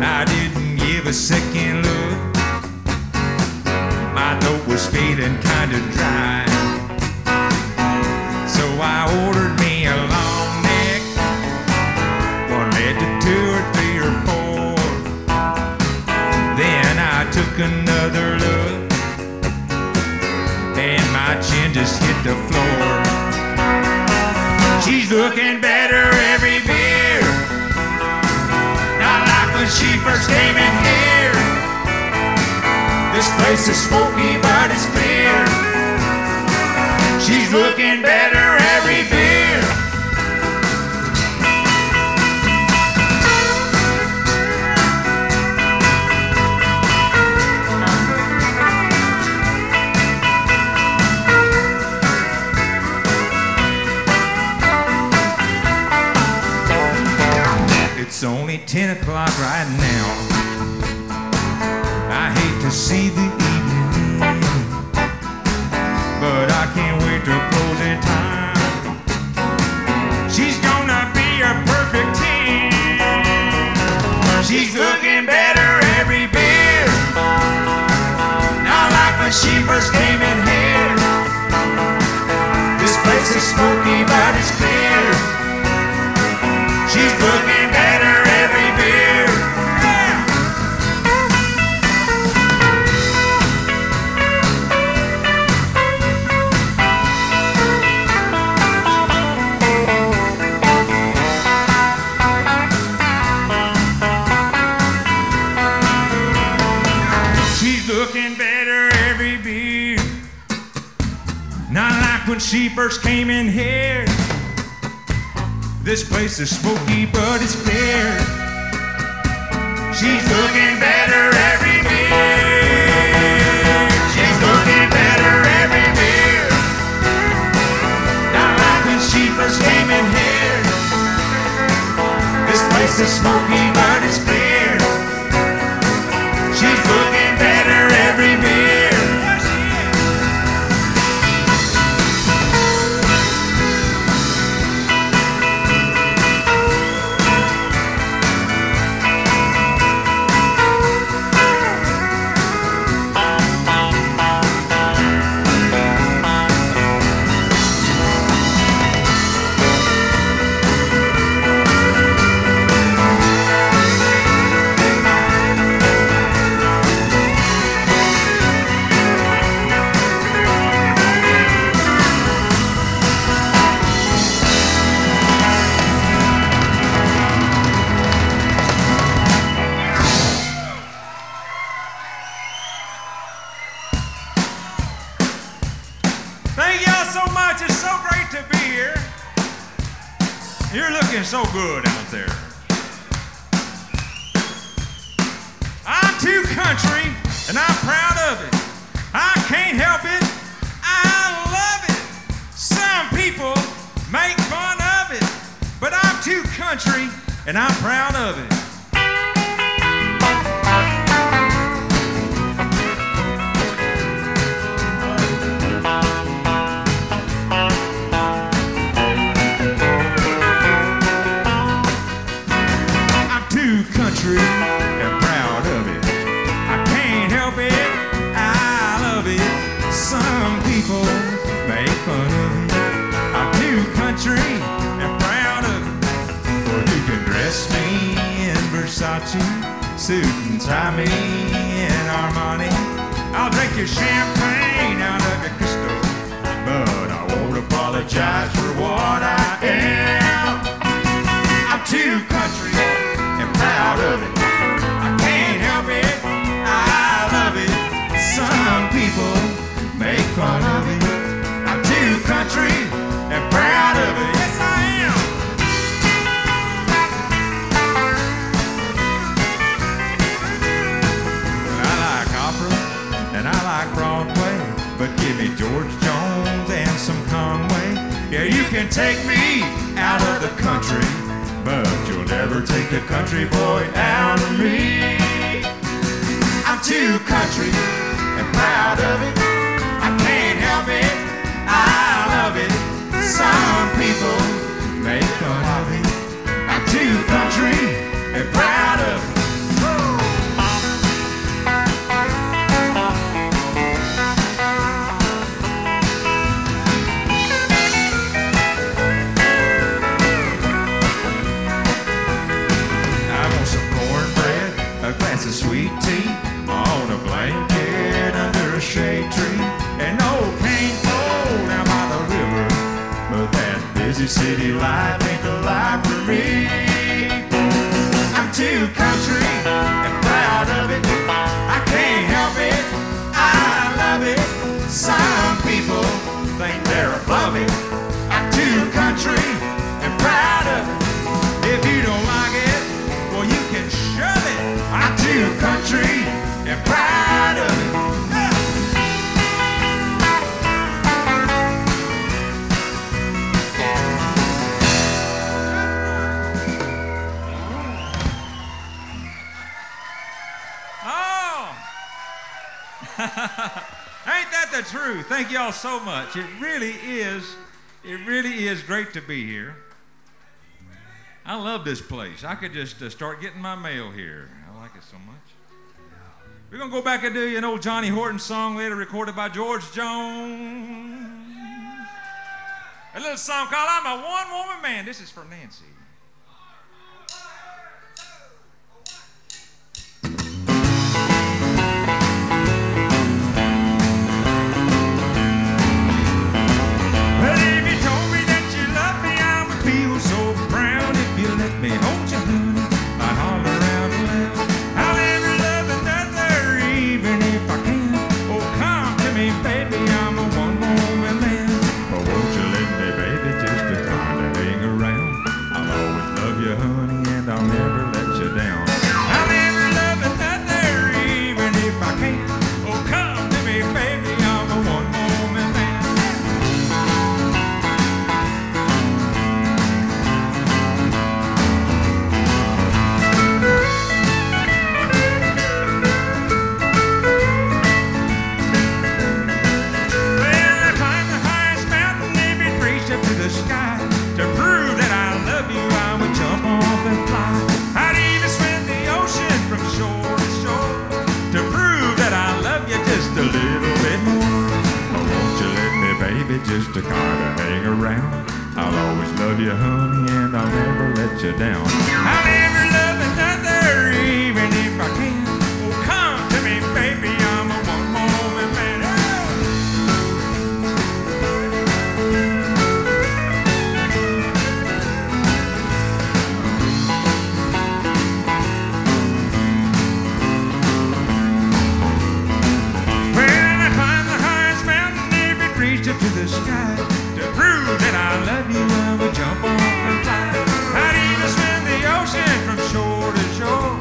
I didn't give a second look. My throat was feeling kind of dry, so I ordered me a long neck. One led to 2 or 3 or 4. Then I took another look, and my chin just hit the floor. She's looking better every beer, not like when she first came in here. This place is smoky, but it's clear. She's looking better every beer. It's only 10 o'clock right now. I hate to see the evening, but I can't wait till closing time. She's gonna be a perfect 10. She's looking better every beer, not like when she first came in here. This place is smoky, but it's clear. She's looking better every beer. Yeah. She's looking better every beer, not like when she first came in here. This place is smoky, but it's clear. She's looking better every beer. She's looking better every beer, not like when she first came in here. This place is smoky, but it's clear. She's looking better every beer. Thank y'all so much. It's so great to be here. You're looking so good out there. I'm too country, and I'm proud of it. I can't help it. I love it. Some people make fun of it, but I'm too country, and I'm proud of it. Country and proud of it. I can't help it. I love it. Some people make fun of me. I'm too country and proud of it. Or you can dress me in Versace, suit and tie me in Armani. I'll drink your champagne out of your crystal, but I won't apologize for what I am. I'm too country and proud of it. I can't help it. I love it. Some people make fun of it. I'm too country and proud of it. Yes, I am. I like opera and I like Broadway, but give me George Jones and some Conway. Yeah, you can take me out of the country, but you'll never take the country boy out of me. I'm too country and proud of it. I can't help it. I love it. Some people make fun of it. I'm too country and proud of it. of sweet tea on a blanket under a shade tree. And no paintball down by the river, but that busy city life ain't the life for me. I'm too country and proud of it. I can't help it, I love it. Some people think they're above it. I'm too country and proud of it. If you don't like it, well, you can shove it. I'm too country and proud of it. Ain't that the truth? Thank y'all so much. It really is great to be here. I love this place. I could just start getting my mail here. I like it so much. We're going to go back and do an old Johnny Horton song later recorded by George Jones. A little song called I'm a One-Woman Man. This is for Nancy. Me hold you, honey, I holler out loud. I'll never love another, even if I can. Oh, come to me, baby, I'm a one-woman man. Oh, won't you let me, baby, just to kind of hang around? I'll always love you, honey, and I'll never let you down. I'll never love another, even if I can. Oh, come to me, baby, I'm a one-woman man. A little bit more. Oh, won't you let me, baby, just to kind of hang around? I'll always love you, honey, and I'll never let you down. I'll never love another, even if I can. Oh, come to me, baby, I'm a one-woman man. Up to the sky to prove that I love you, I would jump off and fly. I'd even swim the ocean from shore to shore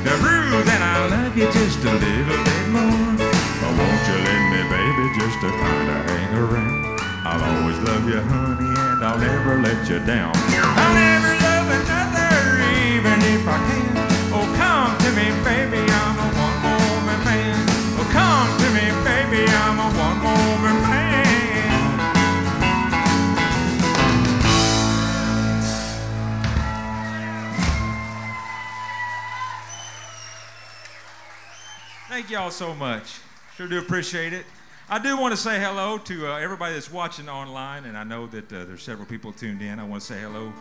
to prove that I love you just a little bit more. But won't you let me, baby, just to kind of hang around? I'll always love you, honey, and I'll never let you down. I'll never love another, even if I can. Oh, come to me, baby, I'm a one-woman man. Oh, come to me, baby, I'm a one-woman man. Thank y'all so much. Sure do appreciate it. I do want to say hello to everybody that's watching online, and I know that there's several people tuned in. I want to say hello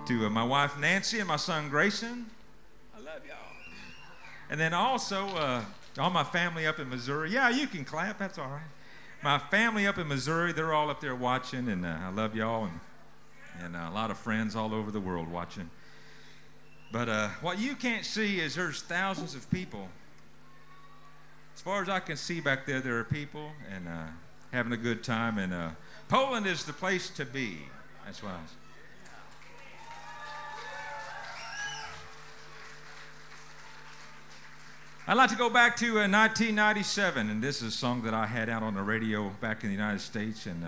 to my wife Nancy and my son Grayson. I love y'all. And then also all my family up in Missouri. Yeah, you can clap. That's all right. My family up in Missouri, they're all up there watching, and I love y'all, and a lot of friends all over the world watching. But what you can't see is there's thousands of people. As far as I can see back there, there are people and having a good time. And Poland is the place to be. That's why. I'd like to go back to 1997, and this is a song that I had out on the radio back in the United States, and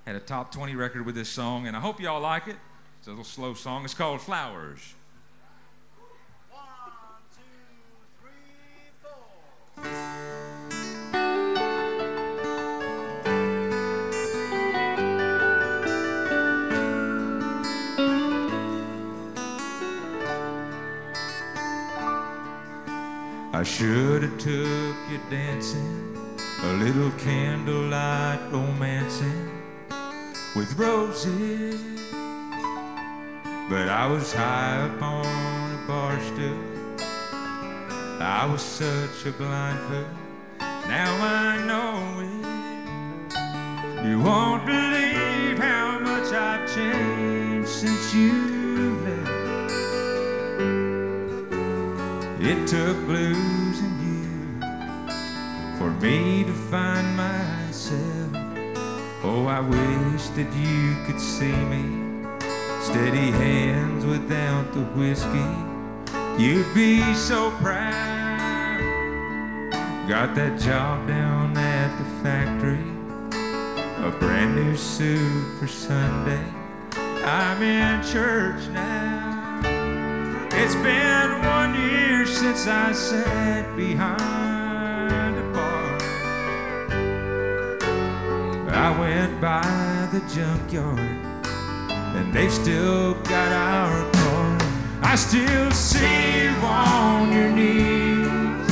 had a top 20 record with this song, and I hope y'all like it. It's a little slow song. It's called Flowers. 1, 2, 3, 4. I should have took you dancing, a little candlelight romancing with roses, but I was high up on a bar stool I was such a blind fool, now I know it. You won't believe how much I've changed since you left. It took losing you for me to find myself. Oh, I wish that you could see me, steady hands without the whiskey. You'd be so proud. Got that job down at the factory, a brand new suit for Sunday. I'm in church now. It's been 1 year since I sat behind a bar. I went by the junkyard and they've still got our car. I still see you on your knees,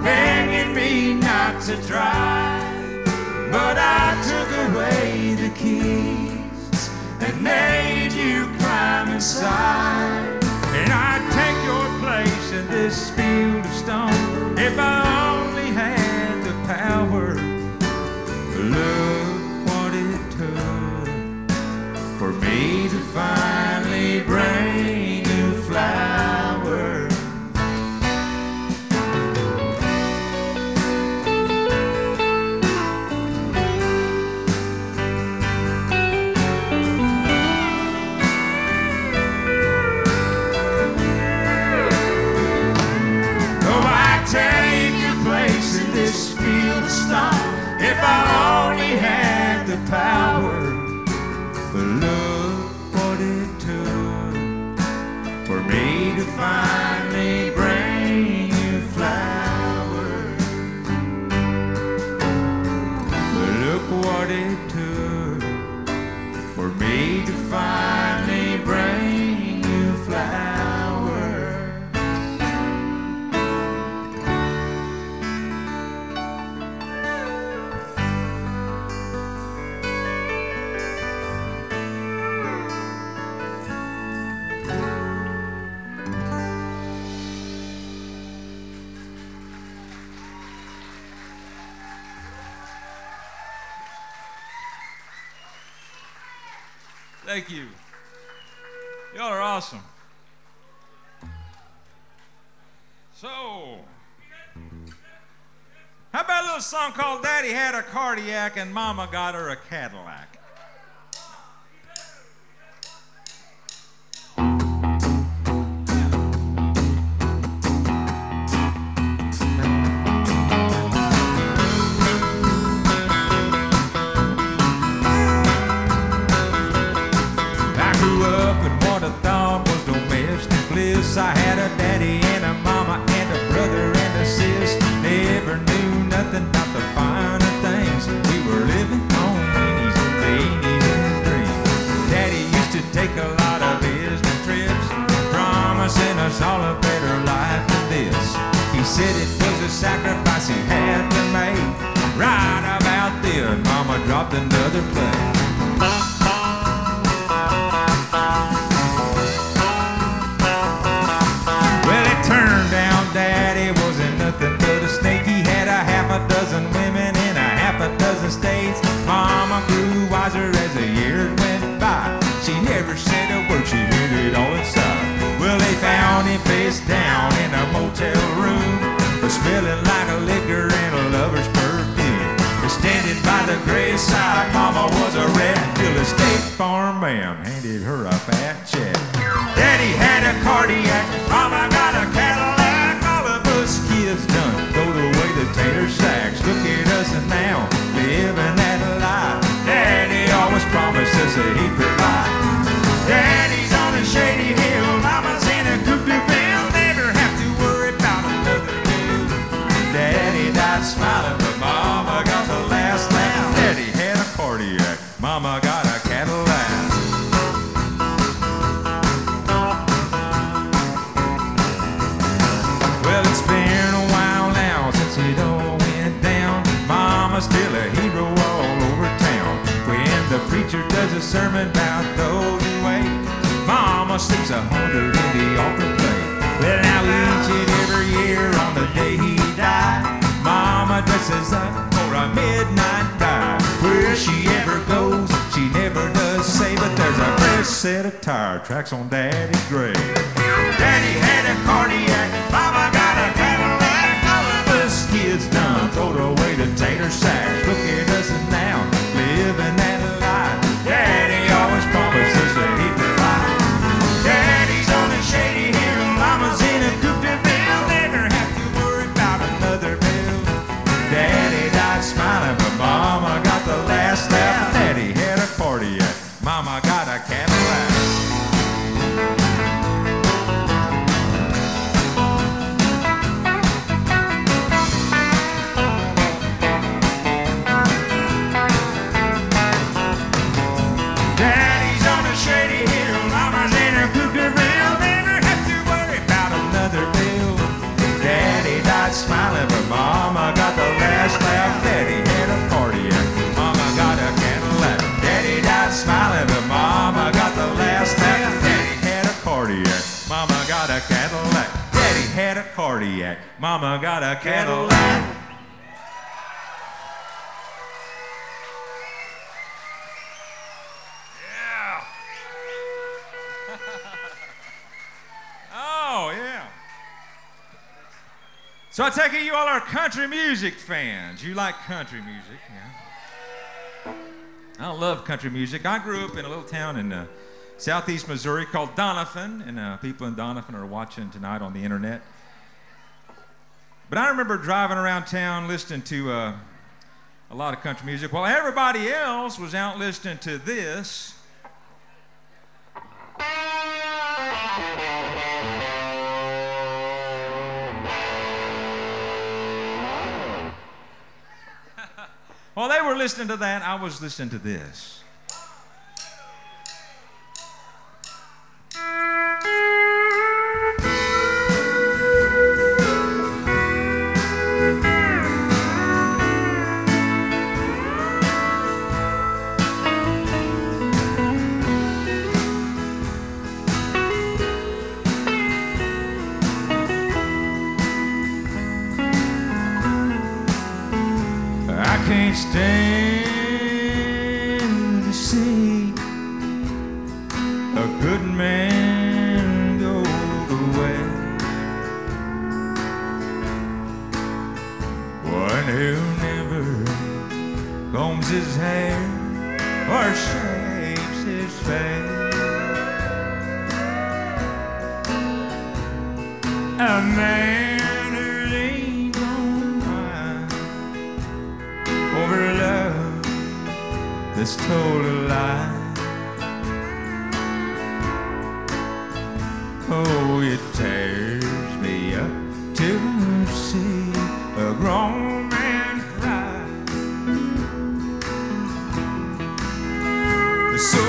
begging me not to drive, but I took away the keys and made you climb inside. And I'd take your place in this field of stone if I only had the power. Look what it took for me to finally bring you flowers. Take your place in this field of stone if I only had the power. But look what it took for me to finally bring you flowers. But look what it took for me to finally bring you flowers. Thank you. Y'all are awesome. So, how about a little song called Daddy Had a Cardiac and Mama Got Her a Cadillac? I had a daddy and a mama and a brother and a sis. Never knew nothing about the finer things. We were living on weenies and beanies and dreams. Daddy used to take a lot of business trips, promising us all a better life than this. He said it was a sacrifice he had to make. Right about then, mama dropped another plate. Turned down Daddy wasn't nothing but a snake. He had a half a dozen women in a half a dozen states. Mama grew wiser as the years went by. She never said a word, she hid it all inside. Well, they found him face down in a motel room, but smelling like a liquor and a lover's perfume. Standing by the graveside, Mama was a red till the State Farm man handed her a fat check. Daddy had a cardiac, Mama got a Cadillac. All of us kids done throw away the tater sacks. Look at us now, living that life. Daddy always promises that he'd provide. Daddy's on a shady hill, Mama's in a coupe de ville. Never have to worry about another bill. Daddy died smiling, but Mama got the last laugh. Daddy had a cardiac, Mama got a Cadillac. Well, it's been a while now since it all went down. Mama's still a hero all over town. When the preacher does a sermon about those who wait, Mama slips $100 in the offering plate. Well, now each and every year on the set of tire tracks on Daddy's grave. Daddy had a cardiac, Mama got a Cadillac. All of us kids done throwed away the tater sacks. Look at us now, living that life. Daddy always promised us that he'd provide. Daddy's on a shady hill, Mama's in a coupe de ville. Never have to worry about another bill. Daddy died smiling, but Mama got the last laugh. Daddy had a cardiac, Mama got a Cadillac. Daddy's on a shady hill, Mama's in a coupe de ville. Never have to worry about another bill. Daddy died smiling, but Mama got the last laugh. Daddy had a cardiac, Mama got a Cadillac. Daddy died smiling, but Mama got the last laugh. Daddy had a cardiac, Mama got a Cadillac. Daddy had a cardiac, Mama got a Cadillac. Yeah. Oh, yeah. So I take it you all are country music fans. You like country music, yeah? I love country music. I grew up in a little town in southeast Missouri called Doniphan, and people in Doniphan are watching tonight on the internet. But I remember driving around town listening to a lot of country music while everybody else was out listening to this. While they were listening to that, I was listening to this. I can't stand to see a good man go the way. One who never combs his hair or shapes his face. A man who ain't gonna mind over love that's told a lie. Oh, it tears me up to see a grown man cry. So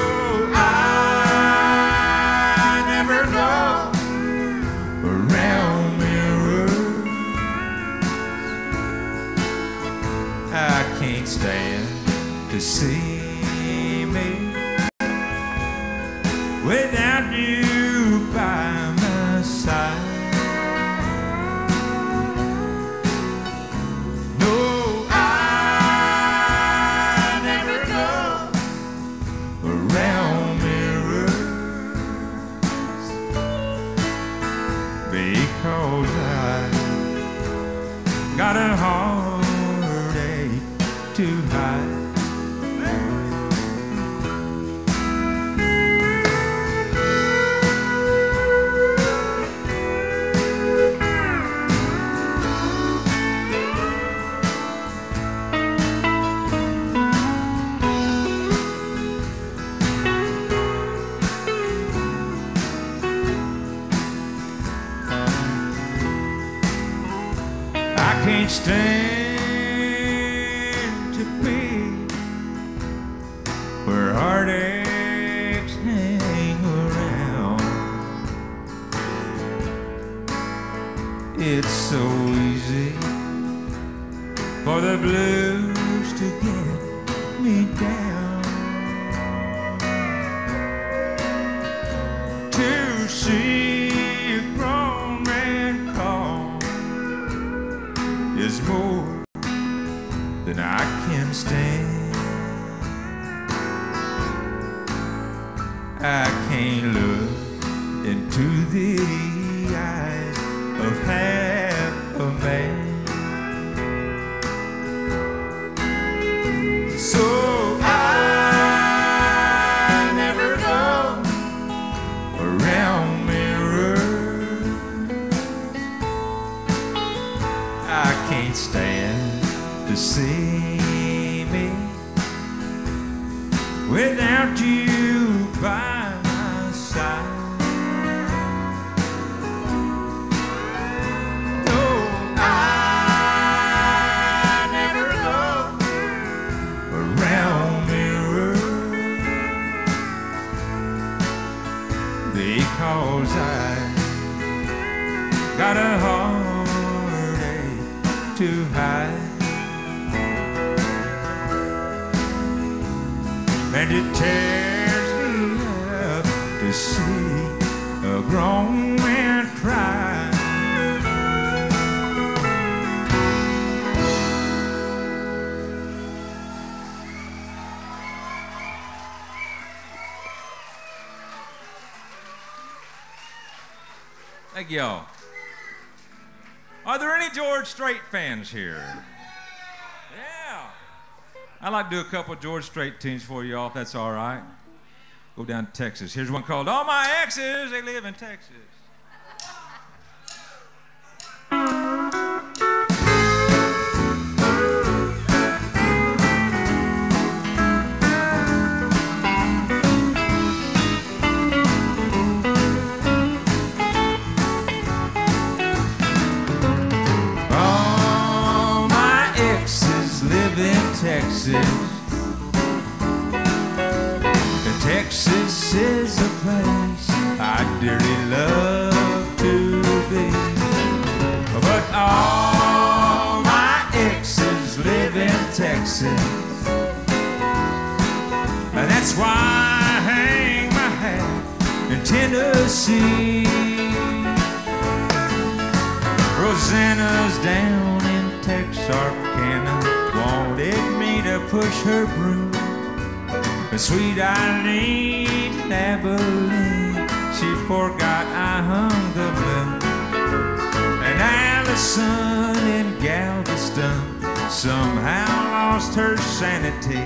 I never go around mirrors. I can't stand to see me without you by my side. No, I never go around mirrors because I got a heartache to hide. I can't stand to be where heartaches hang around. It's so easy for the blues to get me down. To see a grown man call is more than I can stand. I can't look into the eyes of half a man. So I never go around mirrors. I can't stand to see me without you by my side. No, I never go around mirrors because I got a heartache to hide. And it tears me up to see a grown man cry. Thank y'all. Are there any George Strait fans here? Yeah. I'd like to do a couple of George Strait tunes for y'all, if that's all right. Go down to Texas. Here's one called All My Exes, They Live in Texas. All my exes live in Texas. Texas is a place I dearly love to be. But all my exes live in Texas, and that's why I hang my hat in Tennessee. Rosanna's down in Texarkana, wanted me to push her broom. But sweet Eileen in Abilene, she forgot I hung the balloon. And Allison in Galveston somehow lost her sanity.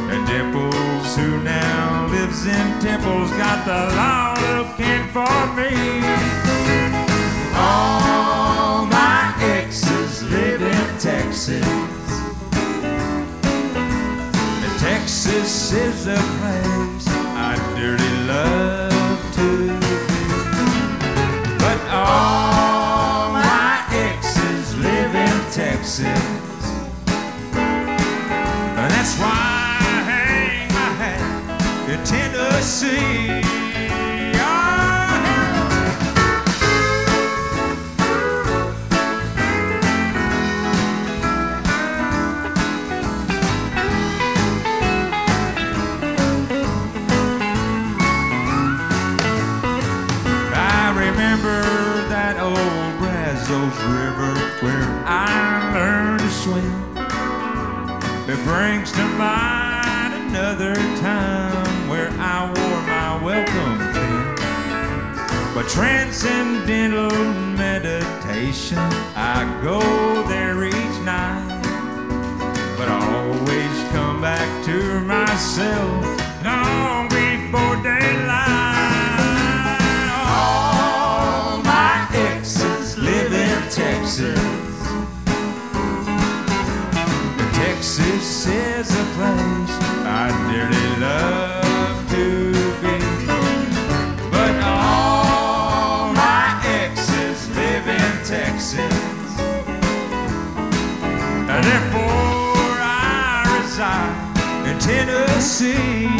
And Dimples, who now lives in Temple's, got the law looking for me. All my exes live in Texas. Texas is a place I dearly love to be. But all my exes live in Texas, and that's why I hang my hat in Tennessee. River where I learned to swim. It brings to mind another time where I wore my welcome fin. But transcendental meditation, I go there each night. But I always come back to myself long before daylight. Texas. Texas is a place I dearly love to be. But all my exes live in Texas, and therefore I reside in Tennessee.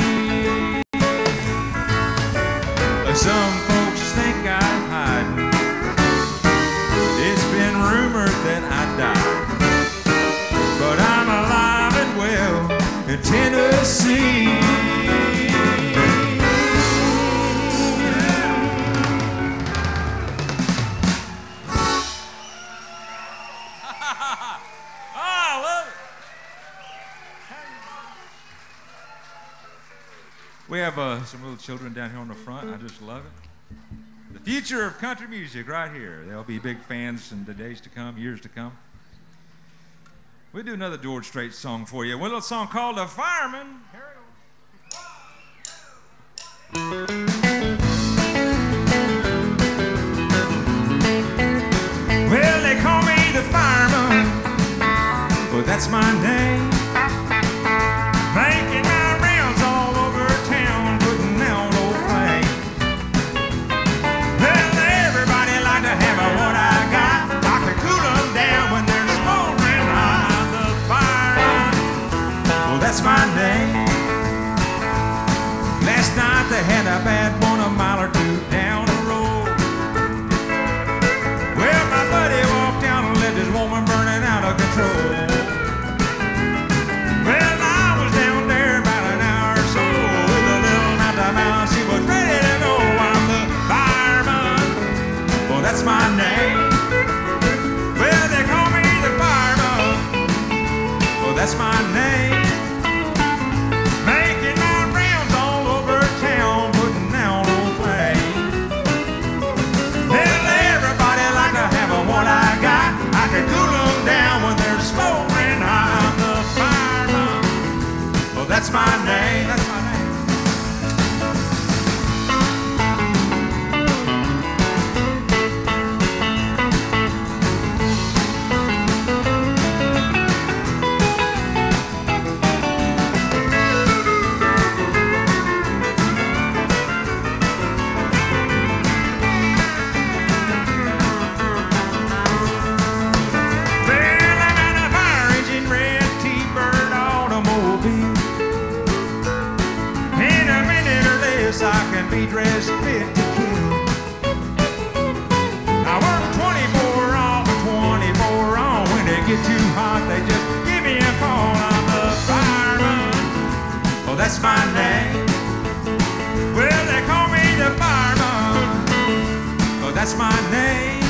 Some folks think I'm hiding. It's been rumored that I died, but I'm alive and well in Tennessee. Oh, I love it. We have some little children down here on the front. I just love it. The future of country music right here. They'll be big fans in the days to come, years to come. We'll do another George Strait song for you. One little song called The Fireman. Here we go. Well, they call me the fireman, well, that's my name. Making my rounds all over town, putting out old flame. Well, everybody like to have what I got. I can cool them down when they're smoldering hot. I'm the fireman, well, that's my name. Last night they had a bad one a mile or two down the road. Well, my buddy walked down and left his woman burning out of control. Well, I was down there about an hour or so with a little knocked out. She was ready to go. I'm the fireman. Well, that's my name. Well, they call me the fireman. Well, that's my name. Making my rounds all over town, putting out old flames. Well, everybody like to have what I got. I can cool them down when they're smoldering hot. I'm the fireman. Well, that's my name. That's my name. I can be dressed fit to kill. I work 24 off and 24 on. When they get too hot, they just give me a call. I'm the fireman. Oh, that's my name. Well, they call me the fireman. Oh, that's my name.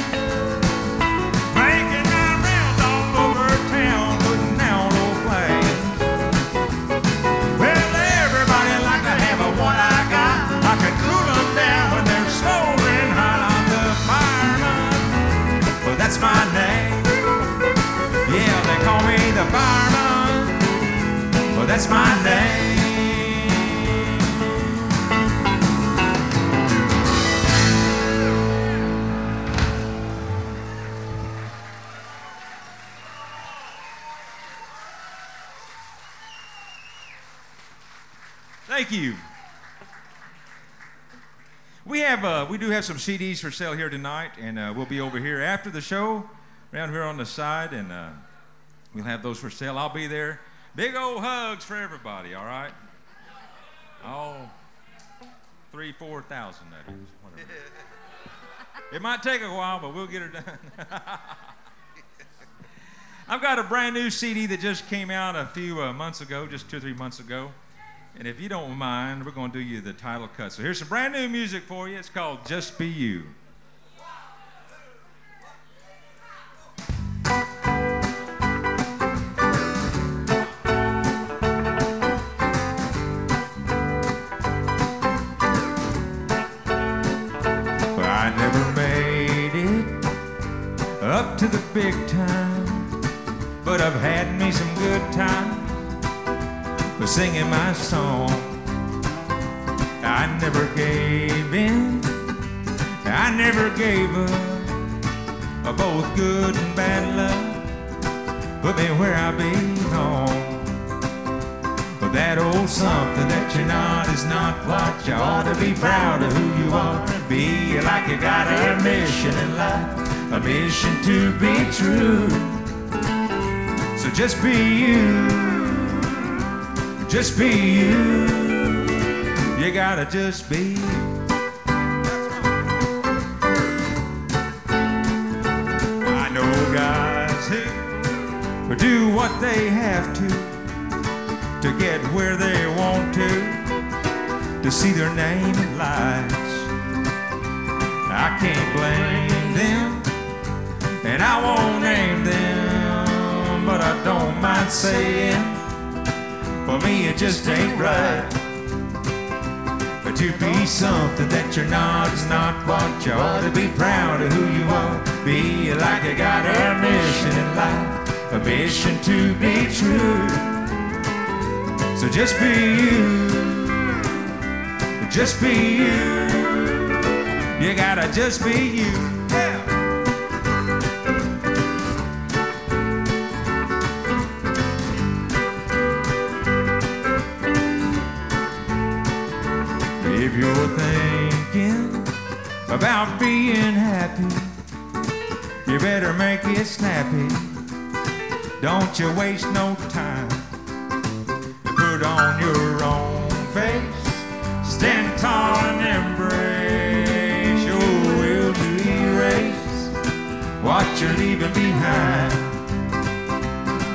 Making my rounds all over town, putting out old flames. Well, everybody like to have what I got. I can cool them down when they're smoldering hot. I'm the fireman. Well, that's my name. Yeah, they call me the fireman. Well, that's my name. Thank you. We do have some CDs for sale here tonight, and we'll be over here after the show, around here on the side, and we'll have those for sale. I'll be there. Big old hugs for everybody, all right? Oh, 3,000, 4,000, that is, whatever. It might take a while, but we'll get her done. I've got a brand new CD that just came out a few months ago, just 2 or 3 months ago. And if you don't mind, we're going to do you the title cut. So here's some brand new music for you. It's called Just Be You. I never made it up to the big time, but I've had me some good times singing my song. I never gave in, I never gave up. Both good and bad luck put me where I belong. But that old something that you're not is not what you ought to be. Proud of who you are and be like you got a mission in life, a mission to be true. So just be you. Just be you. You gotta just be you. I know guys who do what they have to get where they want to see their name in lights. I can't blame them, and I won't name them, but I don't mind saying, for me it just ain't right to be something that you're not is not what you ought to be. Proud of who you are. Be like you got a mission in life, a mission to be true. So just be you. Just be you. You gotta just be you. Yeah. If you're thinking about being happy, you better make it snappy. Don't you waste no time. Put on your own face, stand tall and embrace your will to erase what you're leaving behind.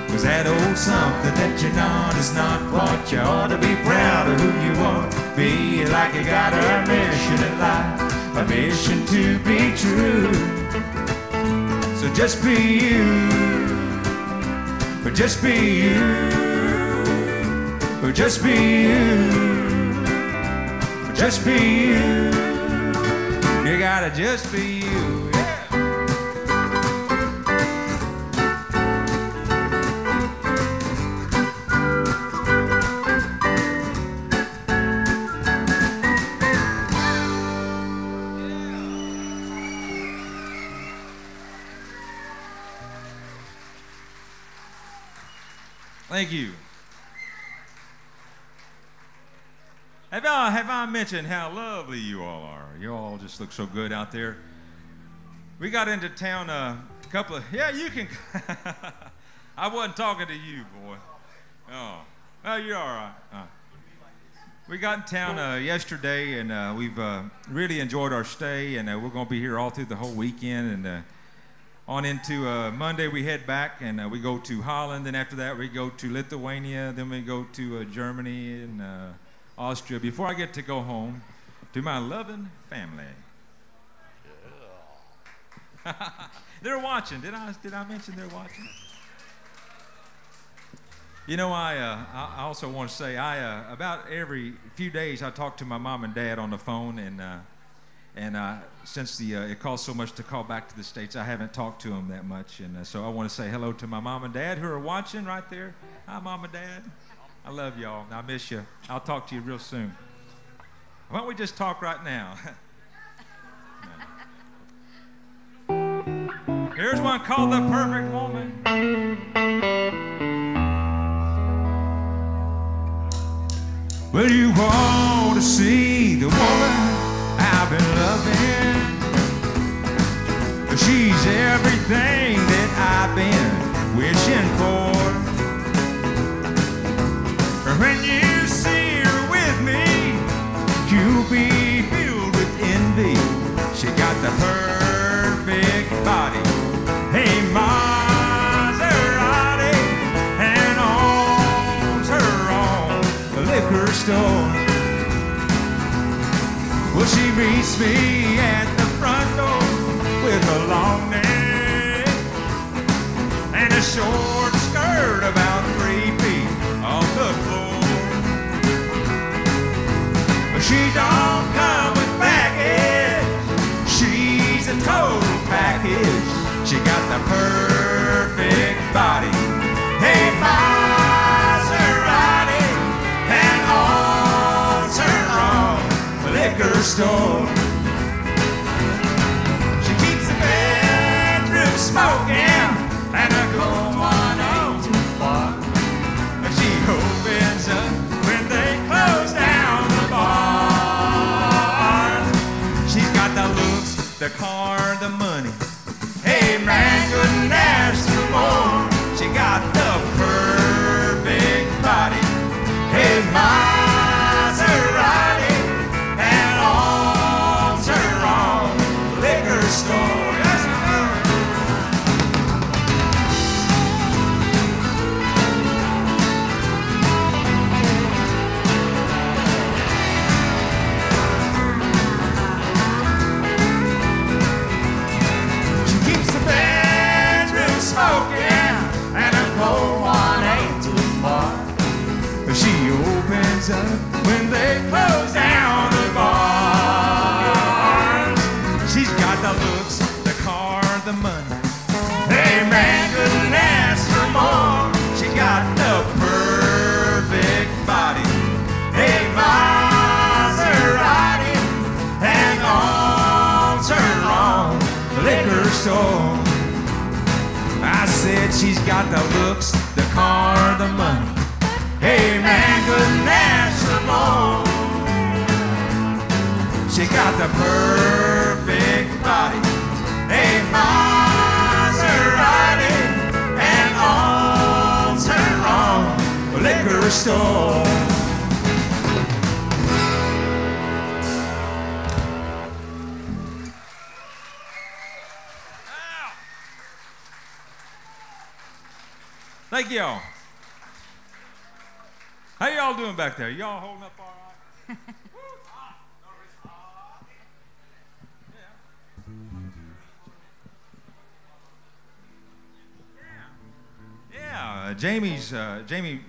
'Cause that old something that you're not is not what you ought to be. Proud of who you are. Be like you got a mission in life, a mission to be true. So just be you, but just be you, but just be you, but just be you. You gotta just be you. Thank you. Have I mentioned how lovely you all are? You all just look so good out there. We got into town a couple of, yeah, you can. I wasn't talking to you, boy. Oh, you're all right. We got in town yesterday, and we've really enjoyed our stay, and we're going to be here all through the whole weekend, and on into Monday, we head back, and we go to Holland. Then after that, we go to Lithuania. Then we go to Germany and Austria. Before I get to go home to my loving family. Yeah. They're watching. Did I mention they're watching? You know, I also want to say about every few days I talk to my mom and dad on the phone, and since it costs so much to call back to the States, I haven't talked to them that much. And so I want to say hello to my mom and dad who are watching right there. Hi, Mom and Dad. I love y'all. I miss you. I'll talk to you real soon. Why don't we just talk right now? Here's one called The Perfect Woman. Well, you want to see the woman I've been loving. She's everything that I've been wishing for. When you see her with me, you'll be filled with envy. She got the perfect body. Hey, Maserati, and owns her own liquor store. Well, she meets me at the front door with a long neck and a short skirt about 3 feet off the floor. She don't come with baggage, she's a total package. She got the perfect body. Hey, Maserati, and owns her own liquor store. She keeps the bedroom smoking, and a cold one ain't too far. She opens up when they close down the bar. She's got the looks, the car, the money. Hey, man, couldn't ask for more. She got the perfect body. Hey, Maserati, and owns her own liquor store. Yes, she keeps the bedroom smoking, and a cold one ain't too far. She opens up when they close down the bar. said she's got the looks, the car, the money. Hey man, couldn't ask for more. She got the perfect body, a Maserati, and owns her own liquor store. Thank y'all. How y'all doing back there? Y'all holding up all right? Yeah, Jamie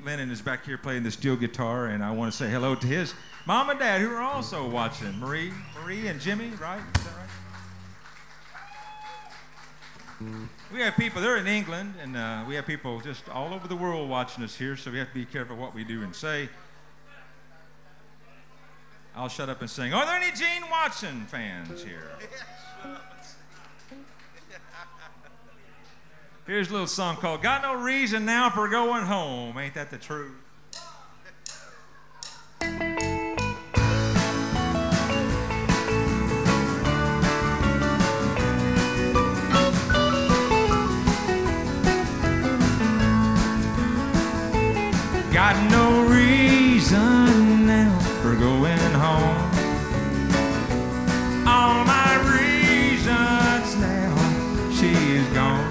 Lennon is back here playing the steel guitar, and I want to say hello to his mom and dad who are also watching. Marie and Jimmy, right? Is that right? We have people, they're in England, and we have people just all over the world watching us here, so we have to be careful what we do and say. I'll shut up and sing. Are there any Gene Watson fans here? Here's a little song called Got No Reason Now for Going Home. Ain't that the truth? Got no reason now for going home. All my reasons now, she is gone.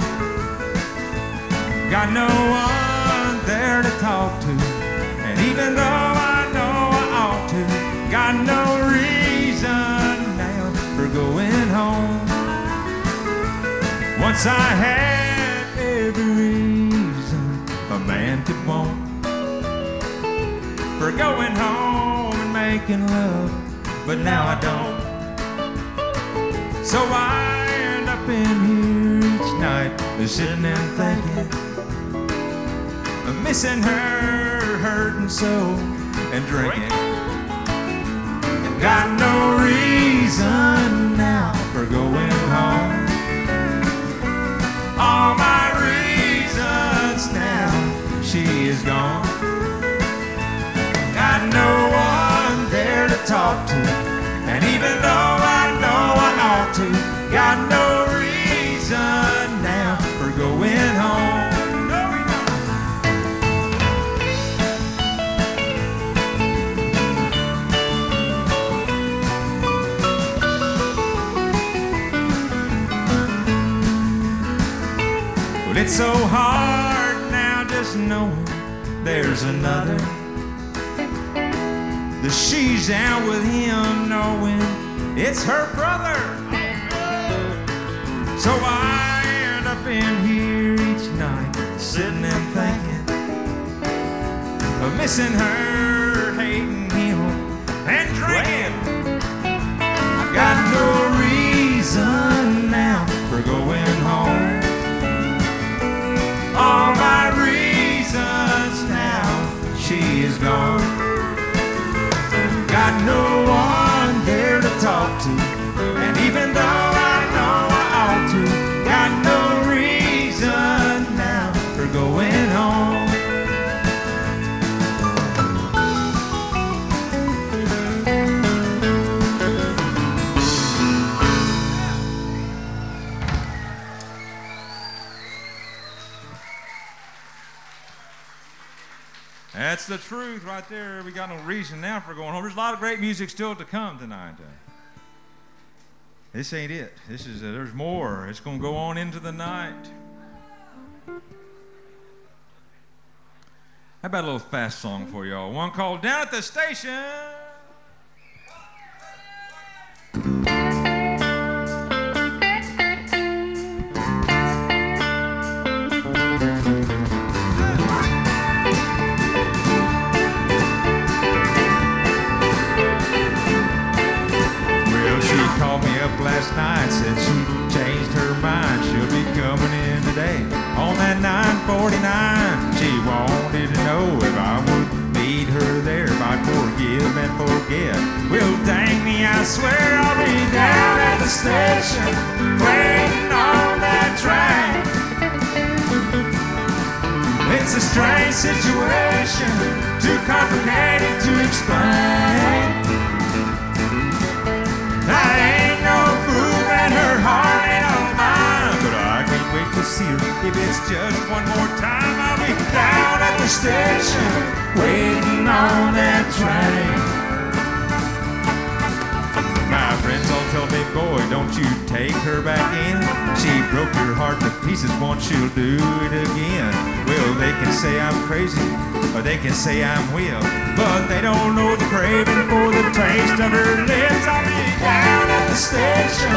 Got no one there to talk to, and even though I know I ought to, got no reason now for going home. Once I had every reason a man could want for going home and making love, but now I don't. So I end up in here each night, sitting and thinking, missing her, hurting so, and drinking. Got no reason now for going home. All my reasons now, she is gone. Got no one there to talk to, and even though I know I ought to, got no reason now for going home. Well, it's so hard now just knowing there's another, that she's out with him knowing it's her brother. So I end up in here each night, sitting and thinking of missing her, hating him, and drinking. I got no reason now for going home. All my reasons now, she is gone. Got no one there to talk to, and even though I know I ought to, got no reason now for going home. That's the truth right there. We got no reason now for going home. There's a lot of great music still to come tonight. This ain't it. This is there's more. It's going to go on into the night. How about a little fast song for y'all? One called Down at the Station. Last night said she changed her mind. She'll be coming in today on that 949. She wanted to know if I would meet her there, if I'd forgive and forget. Well, dang me, I swear I'll be down at the station waiting on that train. strange situation, too complicated to explain. I ain't no fool and her heart ain't all mine, but I can't wait to see her. If it's just one more time, I'll be down at the station, waiting on that train. My friends all tell me, boy, don't you take her back in. She broke your heart to pieces, once she'll do it again. Well, they can say I'm crazy, or they can say I'm weird, but they don't know the craving for the taste of her lips. I'll be down at the station,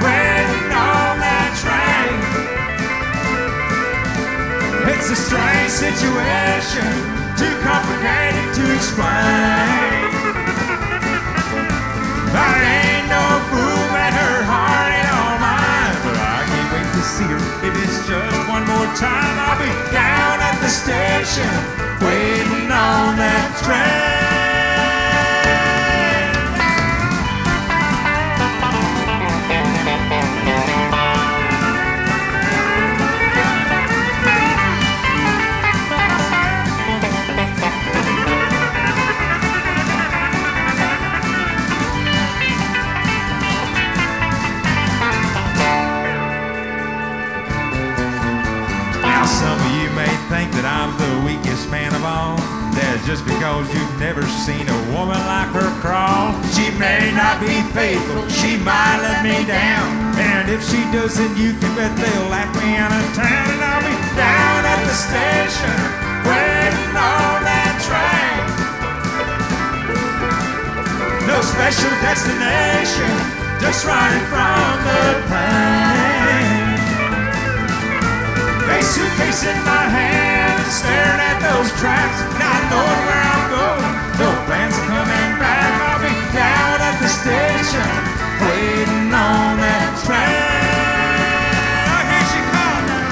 waiting on that train. It's a strange situation, too complicated to explain. I ain't no fool and her heart ain't all mine, but I can't wait to see her. If it's just one more time, I'll be down at the station, waiting on that train. Some of you may think that I'm the weakest man of all. That's just because you've never seen a woman like her crawl. She may not be faithful, she might let me down, and if she doesn't, you can bet they'll laugh me out of town. And I'll be down at the station, waiting on that train. No special destination, just running from the pain. A suitcase in my hand, staring at those tracks, not knowing where I'm going, no plans of coming back. I'll be down at the station, waiting on that train. Oh, here she comes now.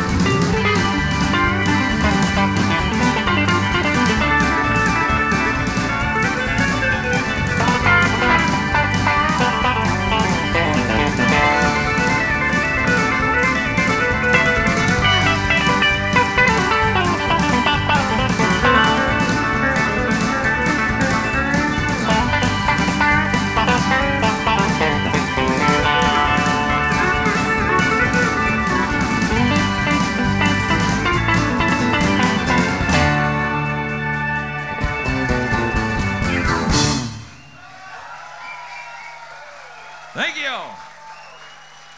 Thank you.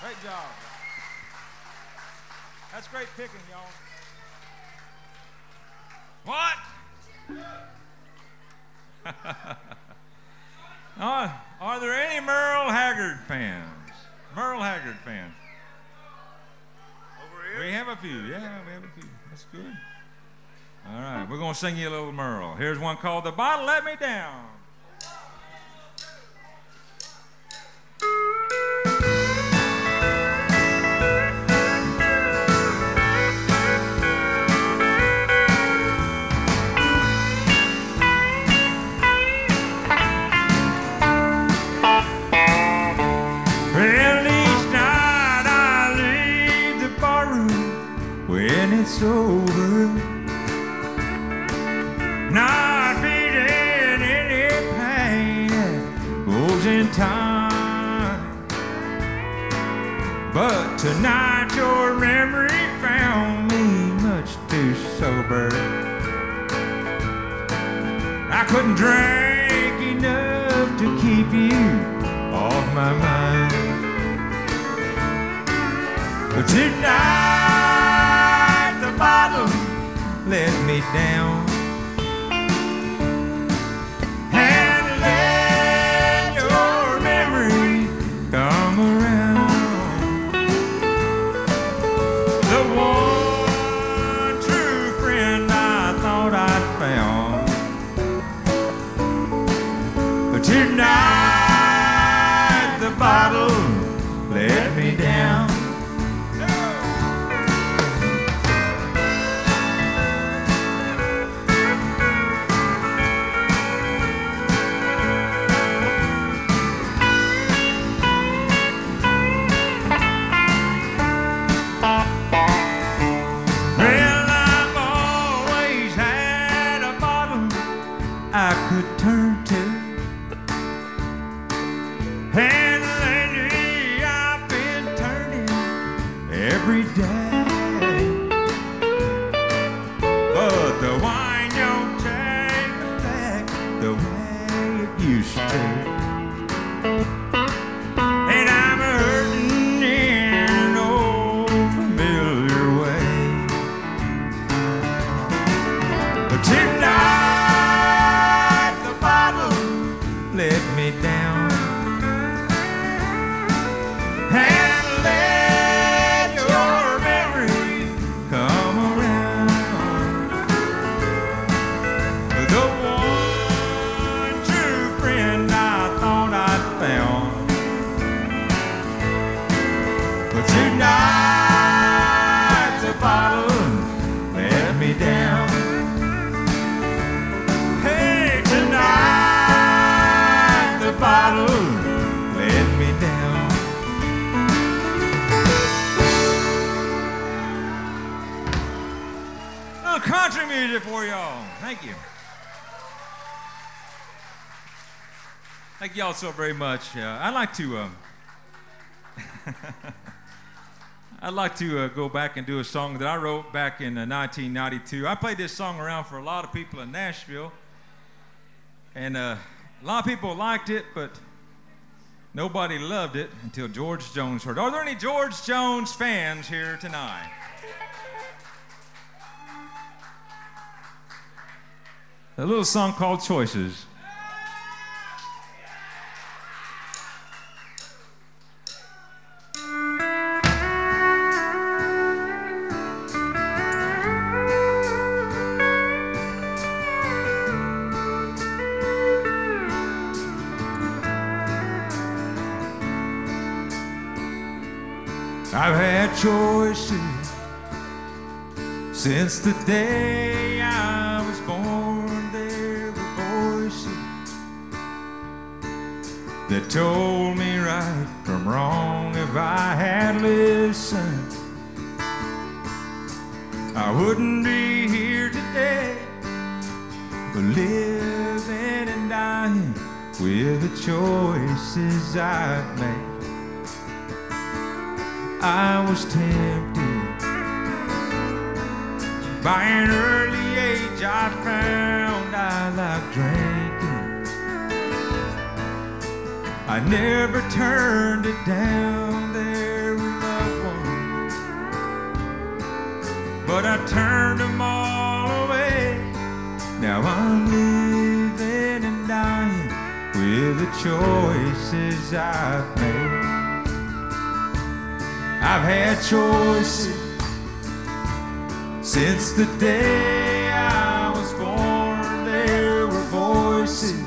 Great job. That's great picking, y'all. What? Are there any Merle Haggard fans? Merle Haggard fans? Over here? We have a few. Yeah, we have a few. That's good. All right, we're going to sing you a little Merle. Here's one called The Bottle Let Me Down. It's over, not feeling any pain that goes in time. But tonight your memory found me much too sober. I couldn't drink enough to keep you off my mind. But tonight the bottle let me down, and let your memory come around. The one true friend I thought I'd found, but tonight the bottle let me down. But tonight the bottle let me down. And let your memory come around. The one true friend I thought I'd found. But tonight the bottle let me down. Hey, tonight the bottle let me down. A little country music for y'all. Thank you. Thank y'all so very much. I'd like to I'd like to go back and do a song that I wrote back in 1992. I played this song around for a lot of people in Nashville, and a lot of people liked it, but nobody loved it until George Jones heard it. Are there any George Jones fans here tonight? A little song called Choices. I've had choices since the day I was born. There were voices that told me right from wrong. If I had listened, I wouldn't be here today, but living and dying with the choices I've made. I was tempted by an early age. I found I liked drinking. I never turned it down. There were loved ones, but I turned them all away. Now I'm living and dying with the choices I've made. I've had choices since the day I was born. There were voices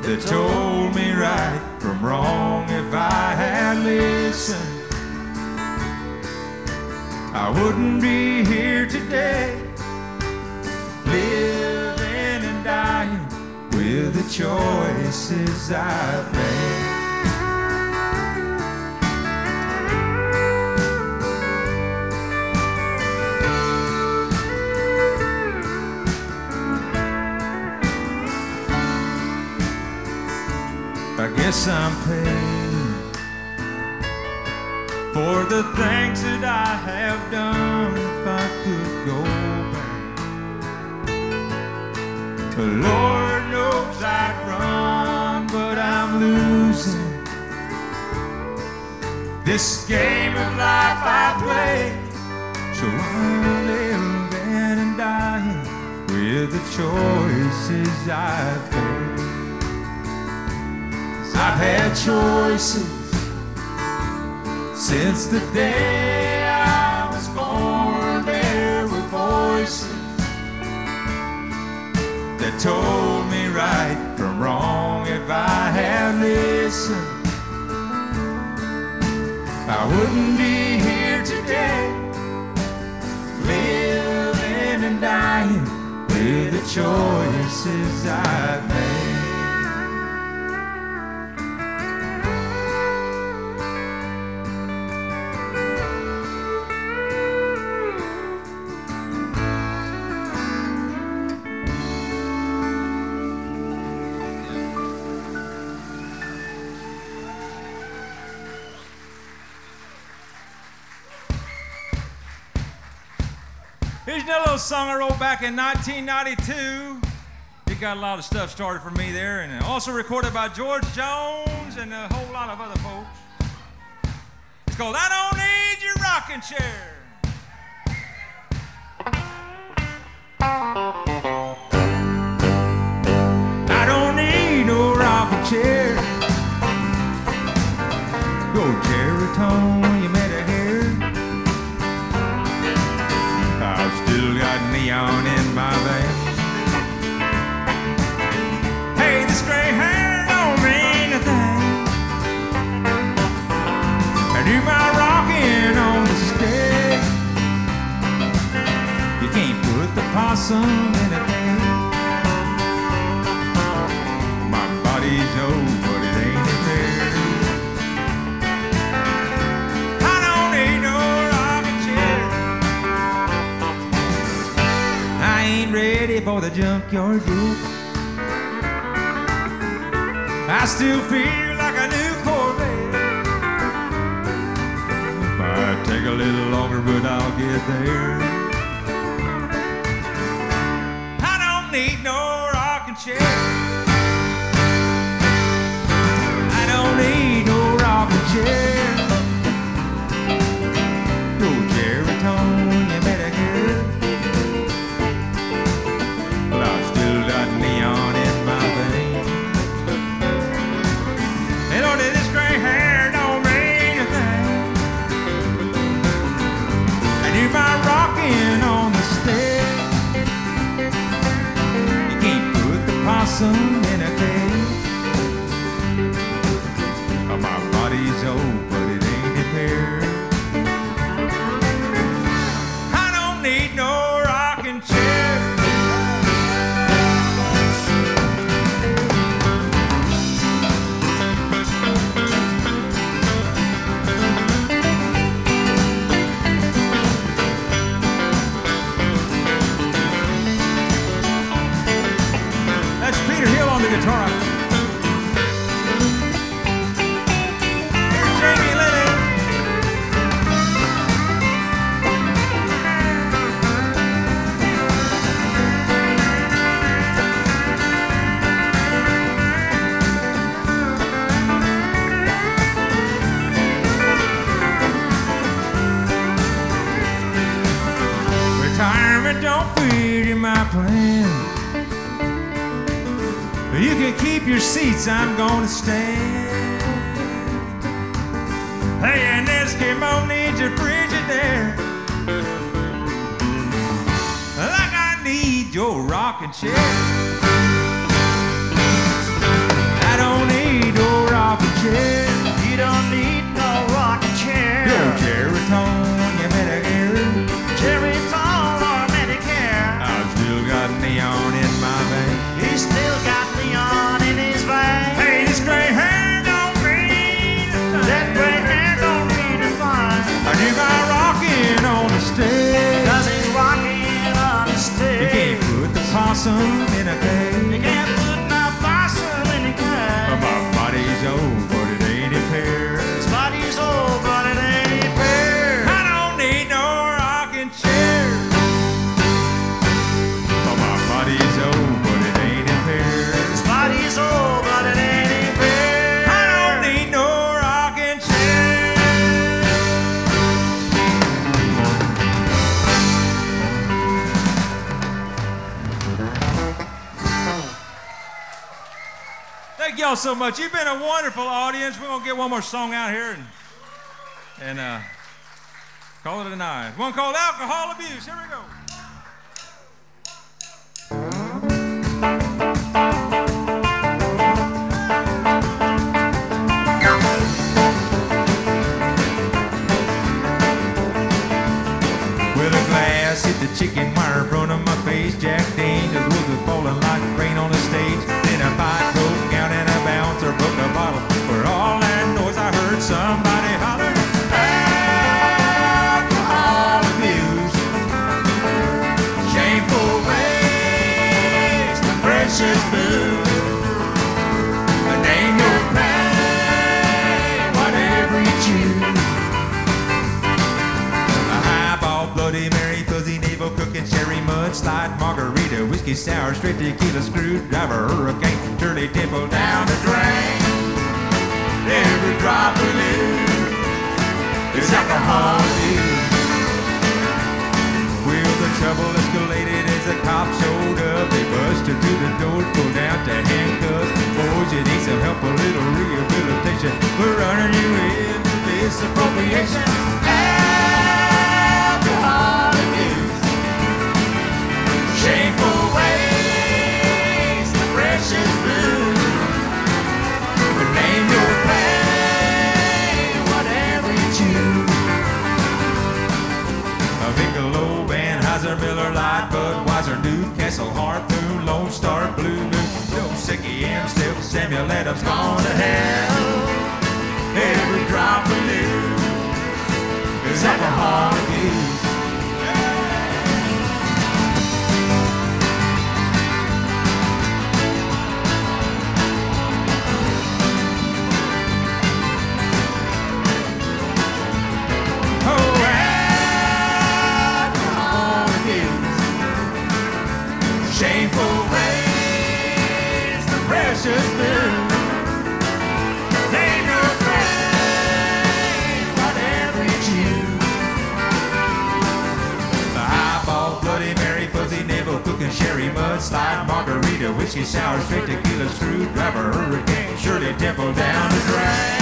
that told me right from wrong. If I had listened, I wouldn't be here today, living and dying with the choices I've made. I guess I'm paying for the things that I have done. If I could go back, the Lord knows I'd run, but I'm losing this game of life I play. So I'm living and dying with the choices I've made. I've had choices since the day I was born. There were voices that told me right from wrong. If I had listened, I wouldn't be here today, living and dying with the choices I've made. Here's another little song I wrote back in 1992. It got a lot of stuff started for me there, and also recorded by George Jones and a whole lot of other folks. It's called I Don't Need Your Rocking Chair. neon in my veins. Hey, this gray hair don't mean a thing. I do my rocking on the stage. You can't put the possum in a cage. My body's old, but it ain't fair. I don't need no rocking chair. I ain't ready for the junkyard joke. I still feel like a new Corvette. Might take a little longer, but I'll get there. I don't need no rocking chair. I don't need no rocking chair. No Geritone, you better get it. But I've still got neon in my veins. And only this gray hair don't mean a thing. I do my rocking on the stage. You can't put the possum in a cage. My body's old, but it ain't impaired. I don't need no rocking chair. That's Peter Hill on the guitar. Here's Jamie Lennon. Retirement don't fit in my plan. You can keep your seats, I'm gonna stand. Hey, an Eskimo needs a Frigidaire, like I need your rocking chair. I don't need no rocking chair. You don't need no rocking chair. Go Geritone, you better get it. Geritone or Medicare. I've still got neon in my veins. He's still got neon in his veins. Hey, this gray hair don't mean a thing. That gray hair don't mean a thing. I do my rocking on the stage. 'Cause he's rocking on the You stage. can't put the possum in a You cage. can't put no possum in a cage. My body's old, but it ain't impaired. His body's old, but it ain't fair. I don't need no rocking chair. My body's old, but it ain't impaired. His body's old, but it ain't fair. I don't need no rocking chair. Thank y'all so much. You've been a wonderful audience. We're gonna get one more song out here and call it a night. One called Alcohol Abuse. Here we go. With a glass hit the chicken wire in front of my face. Jack Daniels was falling like rain on the stage. Then a fight broke out and a bouncer broke a bottle. For all that noise I heard somebody holler, alcohol abuse, shameful waste of precious booze. Name your pain, whatever you choose. A highball, Bloody Mary, fuzzy navel, cooking cherry, mudslide, margarita, whiskey sour, straight tequila, screwdriver, hurricane, Shirley Temple down the drain. Every drop we lose is alcohol abuse. Well, the trouble escalated as the cops showed up. They busted through the doors, pulled out the handcuffs. Boys, you need some help, a little rehabilitation. We're running you in for misappropriation. Alcohol abuse, Heiser, Miller Lite, Budweiser, Newcastle, Harpoon, Lone Star, Blue Moon, Dos Equis, Amstel, Samuel Adams, gone to hell. Every drop we lose is alcohol abuse. Shameful ways, the precious food. Name your friend, whatever you choose. The highball, Bloody Mary, fuzzy nibble, cooking sherry, mudslide, margarita, whiskey sour, straight tequila, screwdriver, hurricane, Shirley Temple down the drain.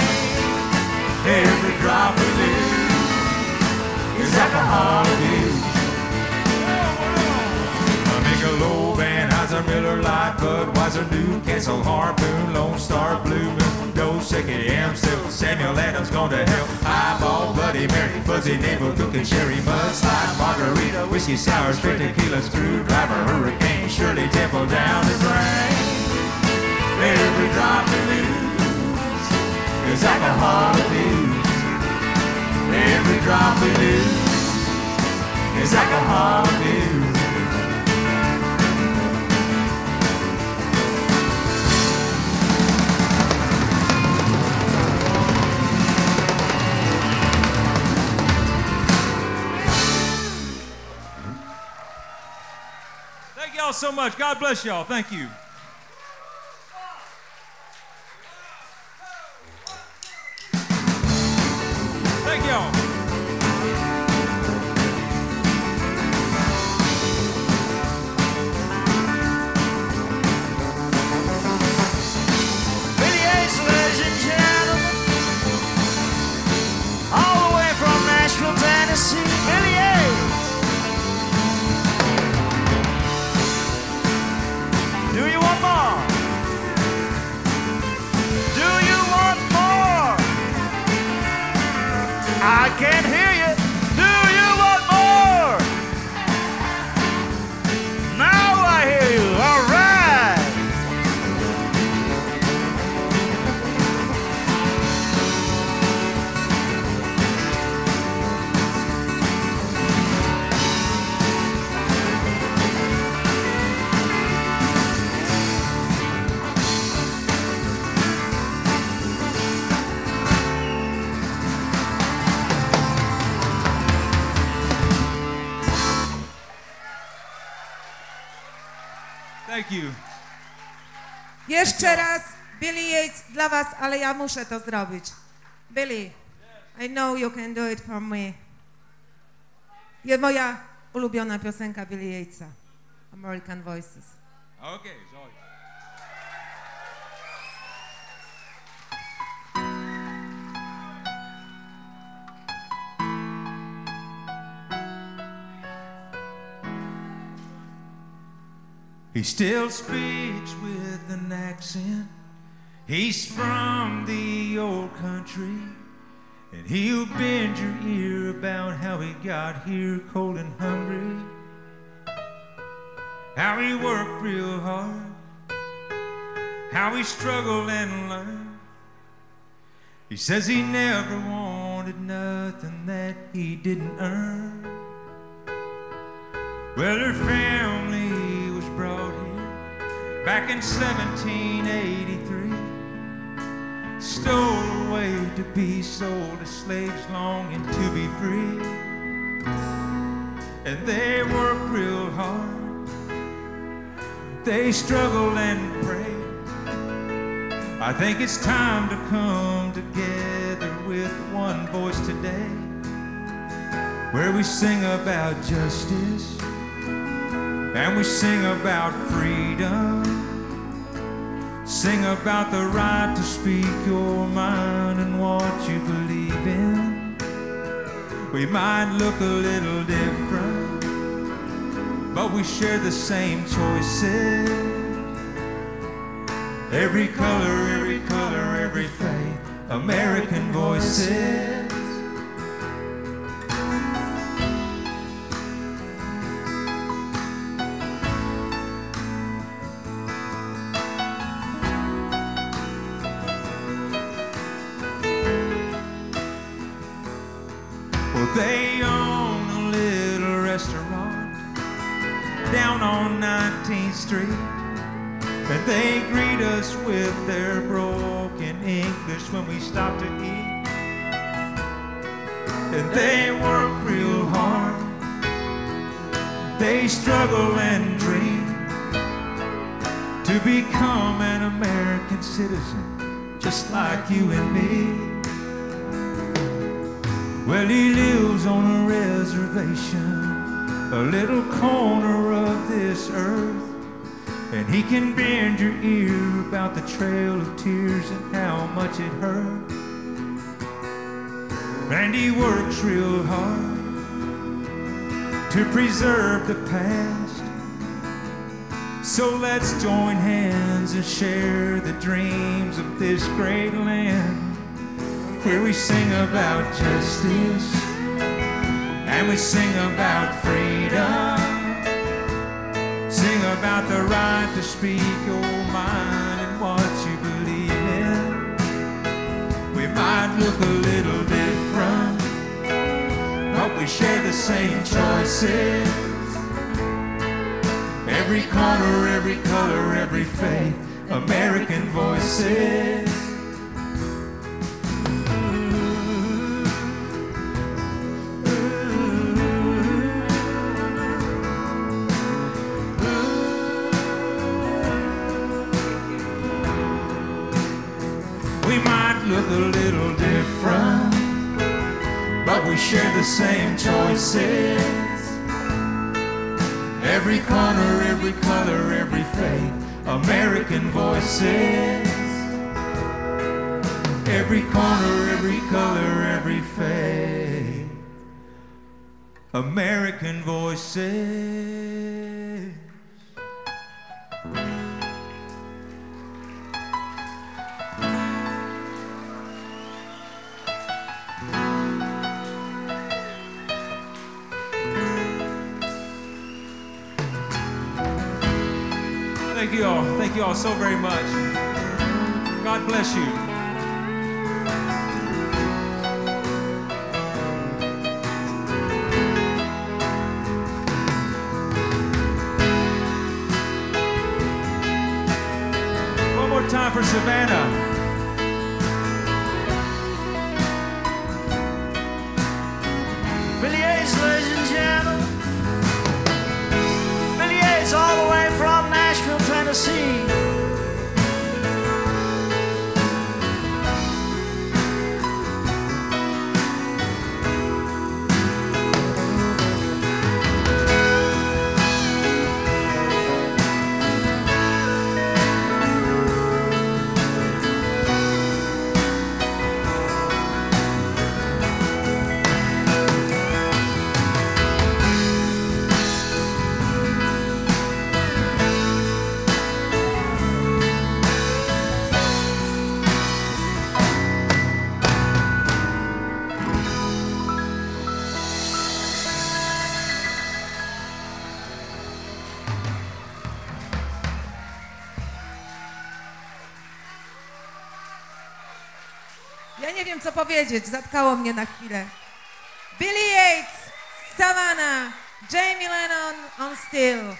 Every drop we lose is alcohol abuse. Michelob, Heiser, Miller Lite, Budweiser, Newcastle, Harpoon, Lone Star, Blue Moon, Dos Equis, Amstel, Samuel Adams, gone to hell. Highball, Bloody Mary, fuzzy nibble, cooking sherry, mudslide, margarita, whiskey sour, straight tequila, screwdriver, hurricane, Shirley Temple down the drain. Every drop we lose is alcohol abuse. Every drop we lose is alcohol abuse. Thank y'all so much. God bless y'all. Thank you. Thank y'all. Billy Yates, ladies and gentlemen, all the way from Nashville, Tennessee. Billy Yates. Do you want more? Do you want more? I can't hear you. Do you want more? Now I hear you. All right. Thank you. Jeszcze raz Billy Yates dla was, ale ja muszę to zrobić. Billy, I know you can do it for me. Jest moja ulubiona piosenka Billy Yatesa, American Voices. Okay, sorry. He still speaks with an accent. He's from the old country, and he'll bend your ear about how he got here cold and hungry, how he worked real hard, how he struggled and learned. He says he never wanted nothing that he didn't earn. Well, her family was brought here back in 1783, stowed away to be sold as slaves longing to be free. And they worked real hard, they struggled and prayed. I think it's time to come together with one voice today, where we sing about justice and we sing about freedom, sing about the right to speak your mind and what you believe in. We might look a little different, but we share the same choices. Every color, every faith, American voices. They own a little restaurant down on 19th Street, and they greet us with their broken English when we stop to eat. And they work real hard, they struggle and dream to become an American citizen just like you and me. Well, he lives on a reservation, a little corner of this earth, and he can bend your ear about the Trail of Tears and how much it hurt. And he works real hard to preserve the past. So let's join hands and share the dreams of this great land, where we sing about justice and we sing about freedom, sing about the right to speak your mind and what you believe in. We might look a little different, but we share the same choices. Every corner, every color, every faith, American voices. We might look a little different, but we share the same choices. Every corner, every color, every faith, American voices. Every corner, every color, every faith, American voices. Thank you all so very much. God bless you. One more time for Savannah. Billy Yates, ladies and gentlemen. Billy Yates, all the way from Nashville, Tennessee. Ja nie wiem, co powiedzieć, zatkało mnie na chwilę. Billy Yates, Savannah, Jamie Lennon on steel.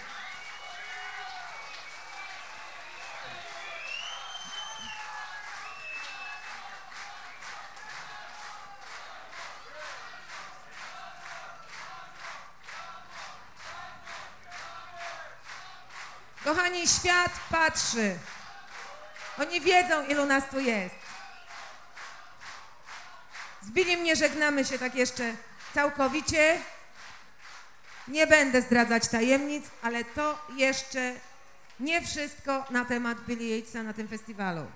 Kochani, świat patrzy. Oni wiedzą, ilu nas tu jest. Z Billym nie żegnamy się tak jeszcze całkowicie. Nie będę zdradzać tajemnic, ale to jeszcze nie wszystko na temat Billy Yatesa na tym festiwalu.